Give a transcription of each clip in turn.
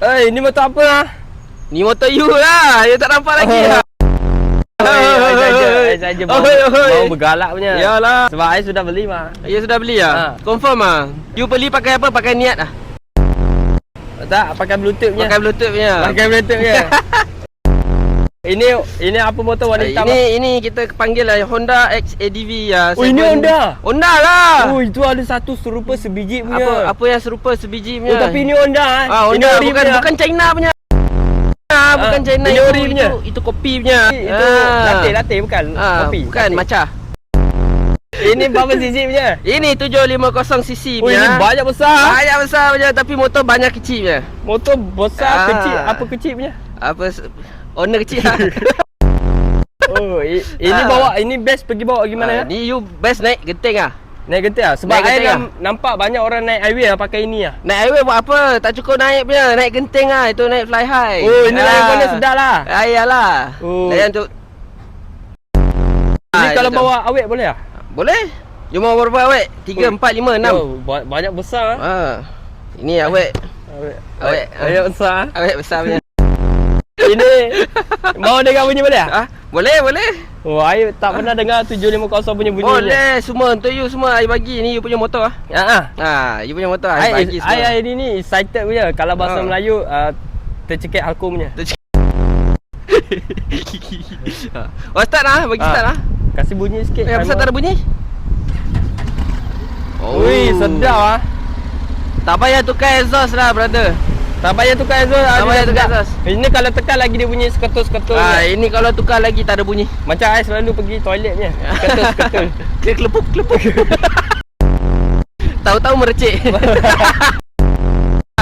Ini motor apa lah? Ni motor you lah. You tak nampak lagi lah. Saja mau bergalak punya. Yalah. Sebab saya sudah beli mah. You sudah beli lah? Confirm lah. You beli pakai apa? Pakai niat lah? Tak, pakai bluetooth punya. Pakai bluetooth punya. Pakai bluetooth punya. Ini apa motor warna hitam? Ini kita panggil lah Honda X ADV ya. Oh, ini Honda. Honda lah. Oh, itu ada satu serupa sebiji punya. Apa yang serupa sebiji punya? Oh, tapi ini Honda Honda bukan China punya. Bukan China, ini ori punya. Itu kopi punya. Itu latte bukan kopi. Bukan matcha. Ini berapa cc punya? Ini 750cc punya. Oh, ini banyak besar. Banyak besar punya, tapi motor banyak kecil punya. Motor besar kecil, apa kecil punya? Apa owner kecil lah. Oh, ini bawa, ini best pergi bawa gimana ya? Ni you best naik genting lah. Naik genting lah? Sebab saya nampak banyak orang naik highway lah pakai ini lah. Naik highway buat apa? Tak cukup naik punya, naik genting lah. Itu naik fly high. Oh, ini layan boleh sedar lah. Iyalah. Layan tu. Ini kalau bawa awet boleh lah? Boleh. You mau berapa awet? 3, 4, 5, 6. Oh, banyak besar lah. Ini awet. Awet. Banyak besar. Awet besar punya. Ini mau dengar bunyi boleh tak? Boleh. Oh, saya tak pernah dengar 750 punya bunyi. Boleh, semua untuk you semua saya bagi. Ni you punya motor lah. You punya motor saya bagi semua. Saya ni excited punya. Kalau bahasa Melayu tercekik halkum punya. Start lah, bagi start lah. Kasih bunyi sikit. Pasal tak ada bunyi? Ui, sedap lah. Tak payah tukar exhaust lah, brother. Tak payah tukar exhaust. Tak payah tukar exhaust. Ini kalau tekan lagi dia bunyi seketul-seketul. Ini kalau tukar lagi tak ada bunyi. Macam saya selalu pergi toilet punya. Seketul-seketul. Dia kelepuk. Tahu-tahu merecik.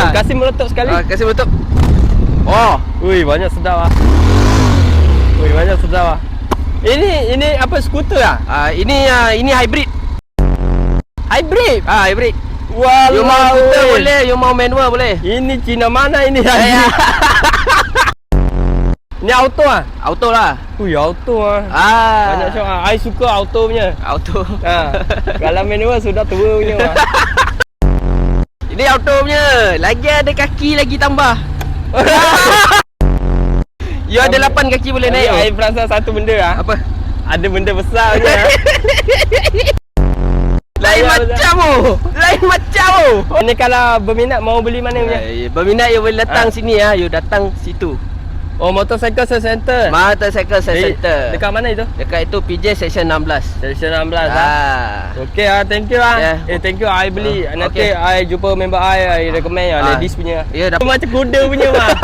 Kasih meletup sekali. Kasih meletup. Ui, banyak sedap lah. Banyak sedap lah. Ini apa, skuter lah? Ini hybrid. Hybrid? Hybrid. Walau, you mau skuter boleh, you mau manual boleh. Ini Cina mana ini? Ini auto lah? Auto lah. Ui, auto lah. Banyak syok lah. I suka auto punya. Auto. Kalau manual sudah tua punya lah. Ini auto punya. Lagi ada kaki lagi tambah. You ada 8 kaki boleh naik. I perasan satu benda lah. Apa? Ada benda besar punya. Lain macam. Ini kalau berminat mau beli mana punya? Berminat you boleh datang sini ya. You datang situ. Oh, Motorcycle Sales Center. Motorcycle Sales Center. Dekat mana itu? Dekat itu PJ Section 16. Section 16 lah. Okey lah, thank you lah. Thank you. I beli. Nanti I jumpa member I recommend ladies punya. Ya, macam kuda punya mah.